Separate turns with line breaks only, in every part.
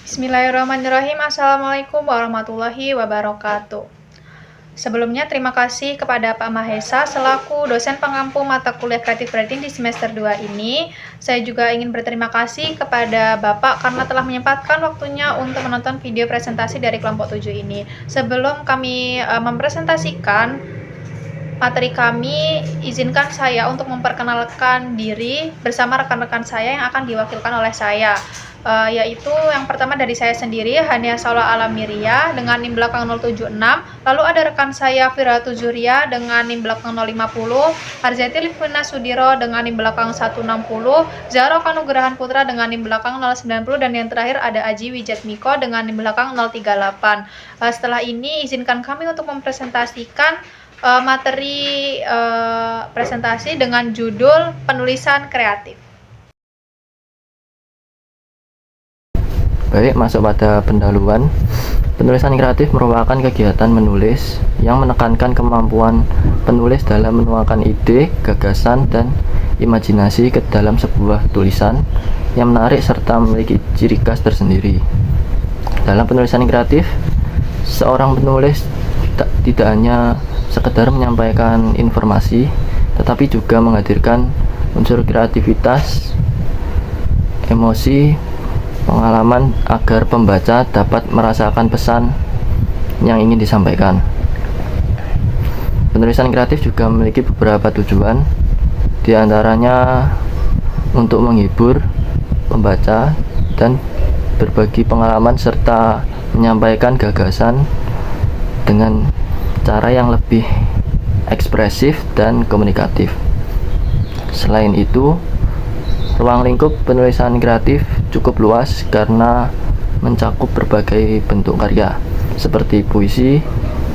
Bismillahirrahmanirrahim. Assalamualaikum warahmatullahi wabarakatuh. Sebelumnya terima kasih kepada Pak Mahesa selaku dosen pengampu mata kuliah Creative Writing di semester 2 ini. Saya juga ingin berterima kasih kepada Bapak karena telah menyempatkan waktunya untuk menonton video presentasi dari kelompok 7 ini. Sebelum kami mempresentasikan materi kami, izinkan saya untuk memperkenalkan diri bersama rekan-rekan saya yang akan diwakilkan oleh saya, yaitu yang pertama dari saya sendiri, Hania Saula Alamiria dengan NIM belakang 076, lalu ada rekan saya Firatu Zuria dengan NIM belakang 050, Harzati Livina Sudiro dengan NIM belakang 160, Zahra Kanugrahan Putra dengan NIM belakang 090, dan yang terakhir ada Aji Wijatmiko dengan NIM belakang 038. Setelah ini izinkan kami untuk mempresentasikan materi presentasi dengan judul penulisan kreatif.
Baik, masuk pada pendahuluan. Penulisan kreatif merupakan kegiatan menulis yang menekankan kemampuan penulis dalam menuangkan ide, gagasan, dan imajinasi ke dalam sebuah tulisan yang menarik serta memiliki ciri khas tersendiri. Dalam penulisan kreatif, seorang penulis tidak hanya sekedar menyampaikan informasi, tetapi juga menghadirkan unsur kreativitas, emosi, pengalaman agar pembaca dapat merasakan pesan yang ingin disampaikan. Penulisan kreatif juga memiliki beberapa tujuan, diantaranya untuk menghibur pembaca dan berbagi pengalaman serta menyampaikan gagasan dengan cara yang lebih ekspresif dan komunikatif. Selain itu, ruang lingkup penulisan kreatif cukup luas karena mencakup berbagai bentuk karya seperti puisi,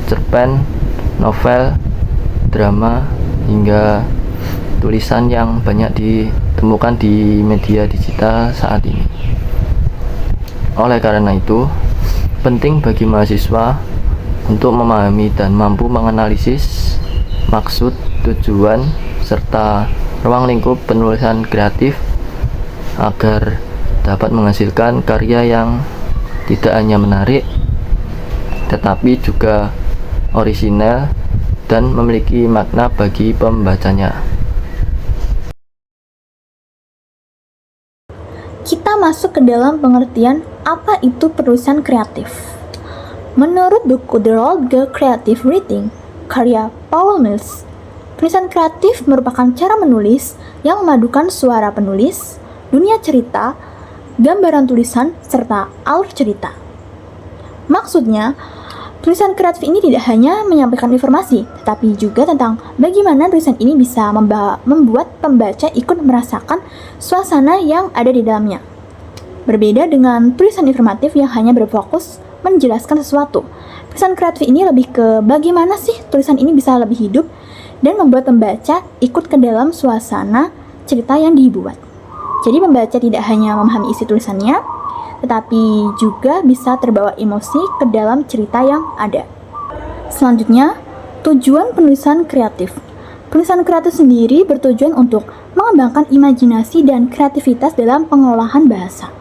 cerpen, novel, drama, hingga tulisan yang banyak ditemukan di media digital saat ini. Oleh karena itu, penting bagi mahasiswa untuk memahami dan mampu menganalisis maksud, tujuan, serta ruang lingkup penulisan kreatif agar dapat menghasilkan karya yang tidak hanya menarik tetapi juga orisinal dan memiliki makna bagi pembacanya.
Kita masuk ke dalam pengertian apa itu penulisan kreatif. Menurut buku The Road to Creative Writing, karya Paul Mills, penulisan kreatif merupakan cara menulis yang memadukan suara penulis, dunia cerita, gambaran tulisan, serta alur cerita. Maksudnya, tulisan kreatif ini tidak hanya menyampaikan informasi, tetapi juga tentang bagaimana tulisan ini bisa membuat pembaca ikut merasakan suasana yang ada di dalamnya. Berbeda dengan tulisan informatif yang hanya berfokus menjelaskan sesuatu. Tulisan kreatif ini lebih ke bagaimana sih tulisan ini bisa lebih hidup dan membuat pembaca ikut ke dalam suasana cerita yang dibuat. Jadi pembaca tidak hanya memahami isi tulisannya, tetapi juga bisa terbawa emosi ke dalam cerita yang ada. Selanjutnya, tujuan penulisan kreatif. Penulisan kreatif sendiri bertujuan untuk mengembangkan imajinasi dan kreativitas dalam pengolahan bahasa.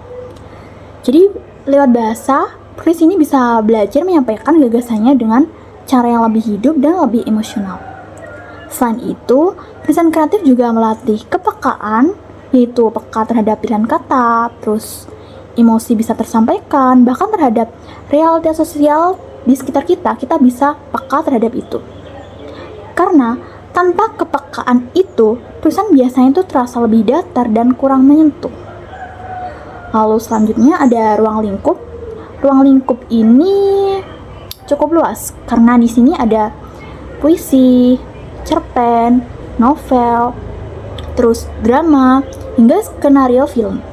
Jadi, lewat bahasa, penulis ini bisa belajar menyampaikan gagasannya dengan cara yang lebih hidup dan lebih emosional. Selain itu, penulisan kreatif juga melatih kepekaan, yaitu peka terhadap pilihan kata, terus emosi bisa tersampaikan, bahkan terhadap realitas sosial di sekitar kita bisa peka terhadap itu. Karena tanpa kepekaan itu, tulisan biasanya itu terasa lebih datar dan kurang menyentuh. Lalu selanjutnya ada ruang lingkup. Ruang lingkup ini cukup luas karena di sini ada puisi, cerpen, novel, terus drama, hingga skenario film.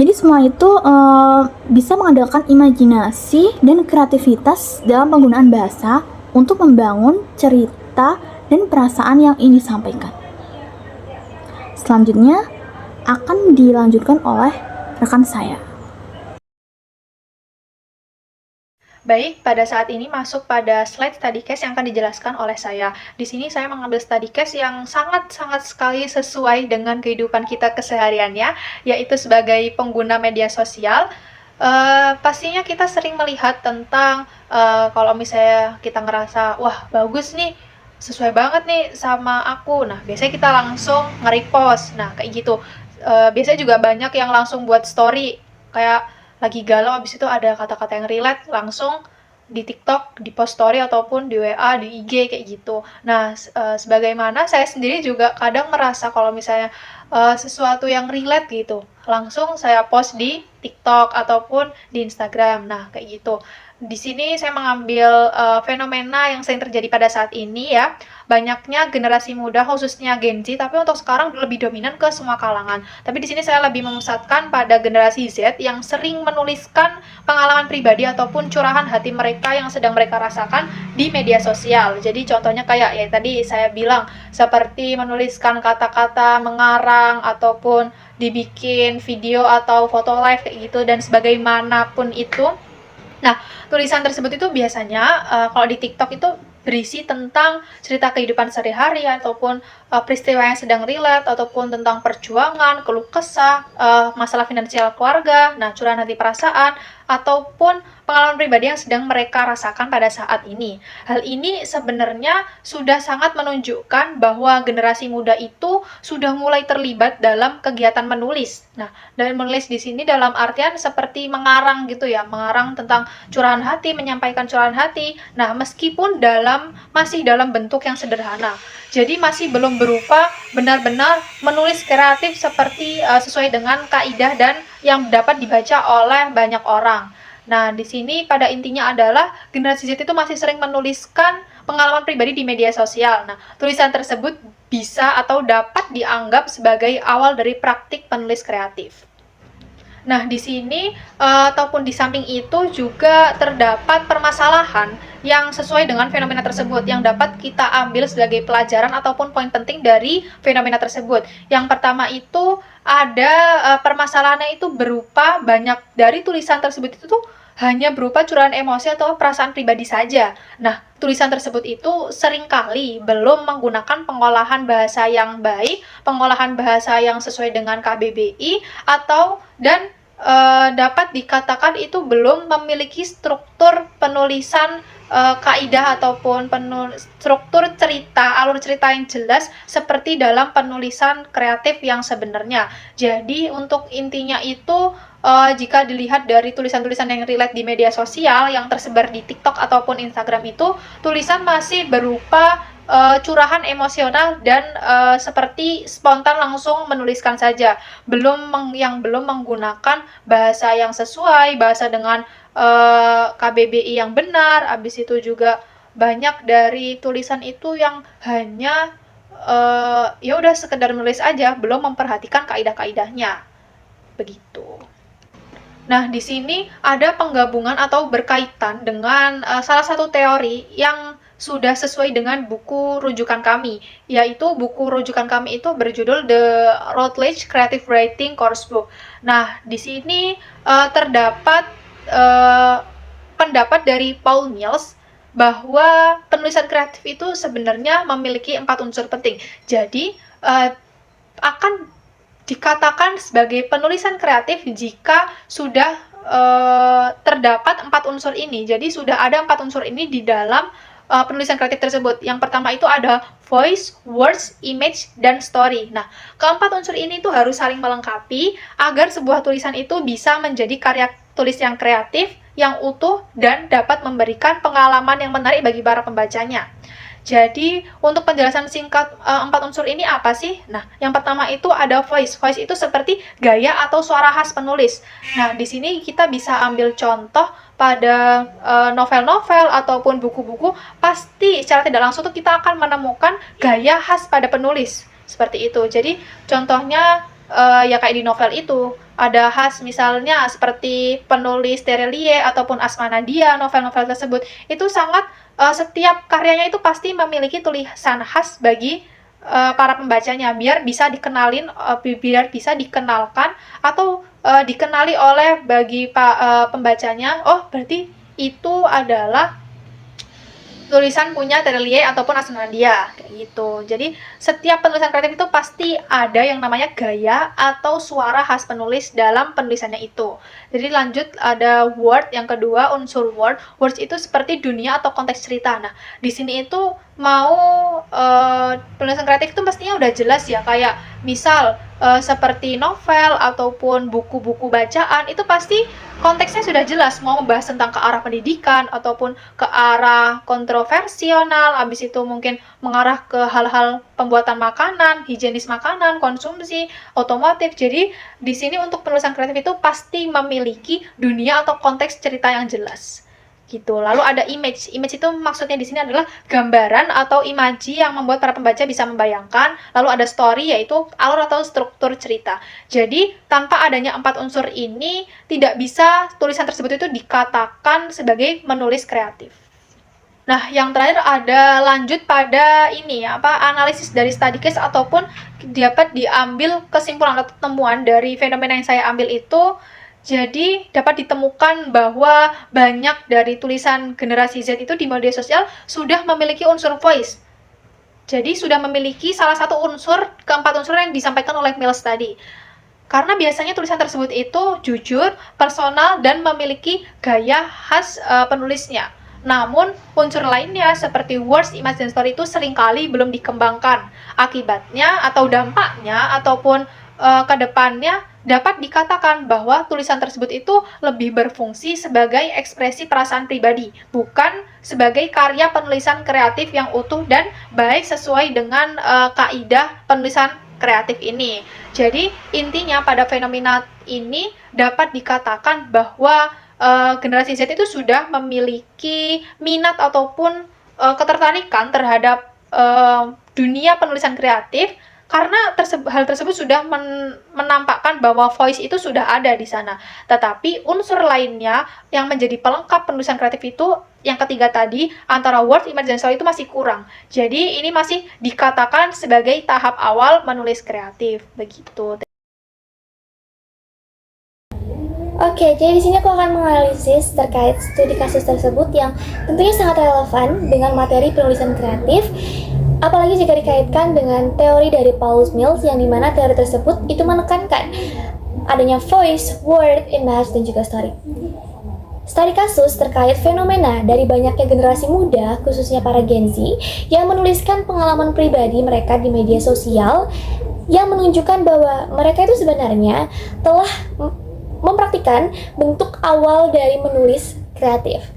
Jadi semua itu bisa mengandalkan imajinasi dan kreativitas dalam penggunaan bahasa untuk membangun cerita dan perasaan yang ingin disampaikan. Selanjutnya akan dilanjutkan oleh rekan saya.
Baik, pada saat ini masuk pada slide study case yang akan dijelaskan oleh saya. Di sini saya mengambil study case yang sangat-sangat sekali sesuai dengan kehidupan kita kesehariannya, yaitu sebagai pengguna media sosial. Pastinya kita sering melihat tentang kalau misalnya kita ngerasa, wah bagus nih, sesuai banget nih sama aku. Nah, biasanya kita langsung nge-repost. Nah, kayak gitu. Biasanya juga banyak yang langsung buat story, kayak lagi galau, habis itu ada kata-kata yang relate, langsung di TikTok, di post story ataupun di WA, di IG kayak gitu. Nah, sebagaimana saya sendiri juga kadang merasa kalau misalnya sesuatu yang relate gitu, langsung saya post di TikTok ataupun di Instagram. Nah, kayak gitu. Di sini saya mengambil fenomena yang sering terjadi pada saat ini ya. Banyaknya generasi muda khususnya Gen Z, tapi untuk sekarang lebih dominan ke semua kalangan. Tapi di sini saya lebih memusatkan pada generasi Z yang sering menuliskan pengalaman pribadi ataupun curahan hati mereka yang sedang mereka rasakan di media sosial. Jadi contohnya kayak ya tadi saya bilang, seperti menuliskan kata-kata mengarang ataupun dibikin video atau foto live kayak gitu dan sebagaimanapun itu. Nah, tulisan tersebut itu biasanya kalau di TikTok itu berisi tentang cerita kehidupan sehari-hari ataupun peristiwa yang sedang relate ataupun tentang perjuangan, keluh kesah, masalah finansial keluarga, nah curahan hati perasaan ataupun pengalaman pribadi yang sedang mereka rasakan pada saat ini. Hal ini sebenarnya sudah sangat menunjukkan bahwa generasi muda itu sudah mulai terlibat dalam kegiatan menulis. Nah, dan menulis di sini dalam artian seperti mengarang gitu ya, mengarang tentang curahan hati, menyampaikan curahan hati. Nah, meskipun masih dalam bentuk yang sederhana. Jadi masih belum berupa benar-benar menulis kreatif seperti sesuai dengan kaidah dan yang dapat dibaca oleh banyak orang. Nah, di sini pada intinya adalah generasi Z itu masih sering menuliskan pengalaman pribadi di media sosial. Nah, tulisan tersebut bisa atau dapat dianggap sebagai awal dari praktik penulis kreatif. Nah, di sini ataupun di samping itu juga terdapat permasalahan yang sesuai dengan fenomena tersebut yang dapat kita ambil sebagai pelajaran ataupun poin penting dari fenomena tersebut. Yang pertama itu ada permasalahannya itu berupa banyak dari tulisan tersebut itu tuh hanya berupa curahan emosi atau perasaan pribadi saja. Nah, tulisan tersebut itu seringkali belum menggunakan pengolahan bahasa yang baik, pengolahan bahasa yang sesuai dengan KBBI, dan dapat dikatakan itu belum memiliki struktur penulisan kaidah ataupun struktur cerita, alur cerita yang jelas seperti dalam penulisan kreatif yang sebenarnya. Jadi untuk intinya itu jika dilihat dari tulisan-tulisan yang relate di media sosial yang tersebar di TikTok ataupun Instagram itu, tulisan masih berupa curahan emosional dan seperti spontan langsung menuliskan saja, belum menggunakan bahasa yang sesuai, bahasa dengan KBBI yang benar. Habis itu juga banyak dari tulisan itu yang hanya ya udah sekedar menulis aja, belum memperhatikan kaidah-kaidahnya. Begitu. Nah, di sini ada penggabungan atau berkaitan dengan salah satu teori yang sudah sesuai dengan buku rujukan kami, yaitu buku rujukan kami itu berjudul The Routledge Creative Writing Coursebook. Nah, di sini terdapat pendapat dari Paul Mills bahwa penulisan kreatif itu sebenarnya memiliki 4 unsur penting. Jadi, akan dikatakan sebagai penulisan kreatif jika sudah terdapat 4 unsur ini. Jadi sudah ada 4 unsur ini di dalam penulisan kreatif tersebut. Yang pertama itu ada voice, words, image, dan story. Nah, keempat unsur ini tuh harus saling melengkapi agar sebuah tulisan itu bisa menjadi karya tulis yang kreatif, yang utuh, dan dapat memberikan pengalaman yang menarik bagi para pembacanya. Jadi, untuk penjelasan singkat 4 unsur ini apa sih? Nah, yang pertama itu ada voice. Voice itu seperti gaya atau suara khas penulis. Nah, di sini kita bisa ambil contoh pada novel-novel ataupun buku-buku, pasti secara tidak langsung tuh kita akan menemukan gaya khas pada penulis. Seperti itu. Jadi, contohnya ya kayak di novel itu, ada khas misalnya seperti penulis Terelie ataupun Asma Nadia, novel-novel tersebut itu sangat setiap karyanya itu pasti memiliki tulisan khas bagi para pembacanya biar bisa dikenalkan atau dikenali oleh bagi pembacanya. Oh, berarti itu adalah tulisan punya Terelie ataupun Asnadia kayak gitu. Jadi setiap penulisan kreatif itu pasti ada yang namanya gaya atau suara khas penulis dalam penulisannya itu. Jadi lanjut ada word, yang kedua unsur word. Words itu seperti dunia atau konteks cerita. Nah, di sini itu mau penulisan kreatif itu pastinya udah jelas ya, kayak misal seperti novel ataupun buku-buku bacaan itu pasti konteksnya sudah jelas, mau membahas tentang ke arah pendidikan ataupun ke arah kontroversional, habis itu mungkin mengarah ke hal-hal pembuatan makanan, higienis makanan, konsumsi, otomotif. Jadi di sini untuk penulisan kreatif itu pasti memiliki dunia atau konteks cerita yang jelas. Gitu. Lalu ada image. Image itu maksudnya di sini adalah gambaran atau imaji yang membuat para pembaca bisa membayangkan. Lalu ada story, yaitu alur atau struktur cerita. Jadi tanpa adanya 4 unsur ini tidak bisa tulisan tersebut itu dikatakan sebagai menulis kreatif. Nah, yang terakhir ada lanjut pada ini analisis dari study case ataupun dapat diambil kesimpulan atau temuan dari fenomena yang saya ambil itu. Jadi dapat ditemukan bahwa banyak dari tulisan generasi Z itu di media sosial sudah memiliki unsur voice. Jadi sudah memiliki salah satu unsur, keempat unsur yang disampaikan oleh Mills tadi. Karena biasanya tulisan tersebut itu jujur, personal, dan memiliki gaya khas penulisnya. Namun, unsur lainnya seperti words, image, dan story itu seringkali belum dikembangkan. Akibatnya atau dampaknya ataupun ke depannya dapat dikatakan bahwa tulisan tersebut itu lebih berfungsi sebagai ekspresi perasaan pribadi, bukan sebagai karya penulisan kreatif yang utuh dan baik sesuai dengan kaidah penulisan kreatif ini. Jadi intinya pada fenomena ini dapat dikatakan bahwa generasi Z itu sudah memiliki minat ataupun ketertarikan terhadap dunia penulisan kreatif, karena hal tersebut sudah menampakkan bahwa voice itu sudah ada di sana. Tetapi unsur lainnya yang menjadi pelengkap penulisan kreatif itu, yang ketiga tadi, antara word, image, dan story itu masih kurang. Jadi ini masih dikatakan sebagai tahap awal menulis kreatif. Begitu.
Oke, jadi di sini aku akan menganalisis terkait studi kasus tersebut yang tentunya sangat relevan dengan materi penulisan kreatif. Apalagi jika dikaitkan dengan teori dari Paul Mills, yang dimana teori tersebut itu menekankan adanya voice, word, image, dan juga story. Studi kasus terkait fenomena dari banyaknya generasi muda, khususnya para Gen Z, yang menuliskan pengalaman pribadi mereka di media sosial, yang menunjukkan bahwa mereka itu sebenarnya telah mempraktikkan bentuk awal dari menulis kreatif.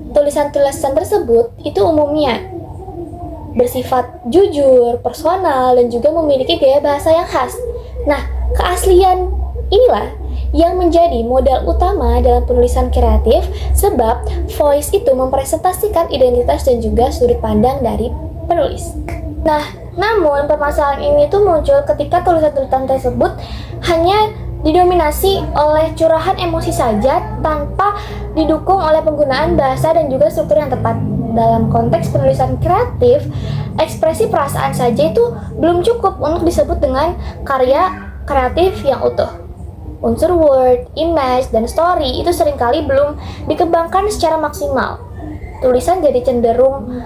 Tulisan-tulisan tersebut itu umumnya bersifat jujur, personal, dan juga memiliki gaya bahasa yang khas. Nah, keaslian inilah yang menjadi modal utama dalam penulisan kreatif, sebab voice itu mempresentasikan identitas dan juga sudut pandang dari penulis. Nah, namun permasalahan ini tuh muncul ketika tulisan-tulisan tersebut hanya didominasi oleh curahan emosi saja tanpa didukung oleh penggunaan bahasa dan juga struktur yang tepat. Dalam konteks penulisan kreatif, ekspresi perasaan saja itu belum cukup untuk disebut dengan karya kreatif yang utuh. Unsur word, image, dan story itu seringkali belum dikembangkan secara maksimal. Tulisan jadi cenderung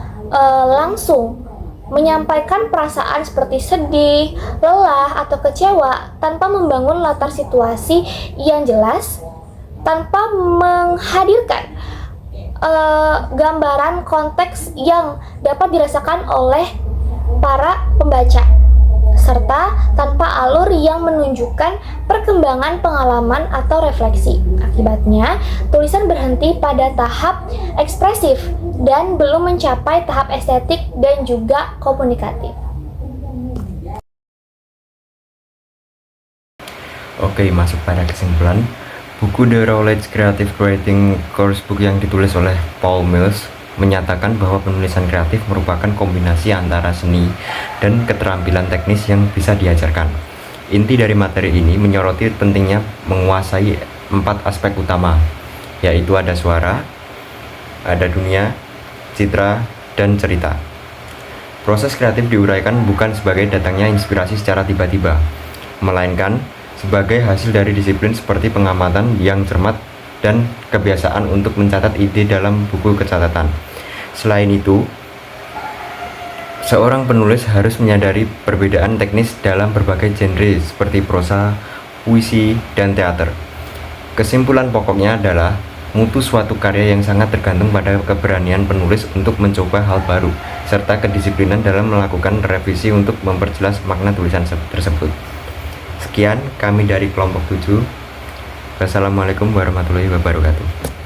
langsung menyampaikan perasaan seperti sedih, lelah, atau kecewa tanpa membangun latar situasi yang jelas, tanpa menghadirkan gambaran konteks yang dapat dirasakan oleh para pembaca, serta tanpa alur yang menunjukkan perkembangan pengalaman atau refleksi. Akibatnya, tulisan berhenti pada tahap ekspresif dan belum mencapai tahap estetik dan juga komunikatif.
Oke, masuk pada kesimpulan. Buku The Routledge Creative Writing Coursebook yang ditulis oleh Paul Mills menyatakan bahwa penulisan kreatif merupakan kombinasi antara seni dan keterampilan teknis yang bisa diajarkan. Inti dari materi ini menyoroti pentingnya menguasai 4 aspek utama, yaitu ada suara, ada dunia, citra, dan cerita. Proses kreatif diuraikan bukan sebagai datangnya inspirasi secara tiba-tiba, melainkan sebagai hasil dari disiplin seperti pengamatan yang cermat
dan kebiasaan untuk mencatat ide dalam buku catatan. Selain itu, seorang penulis harus menyadari perbedaan teknis dalam berbagai genre seperti prosa, puisi, dan teater. Kesimpulan pokoknya adalah mutu suatu karya yang sangat tergantung pada keberanian penulis untuk mencoba hal baru, serta kedisiplinan dalam melakukan revisi untuk memperjelas makna tulisan tersebut. Sekian kami dari kelompok 7. Wassalamualaikum warahmatullahi wabarakatuh.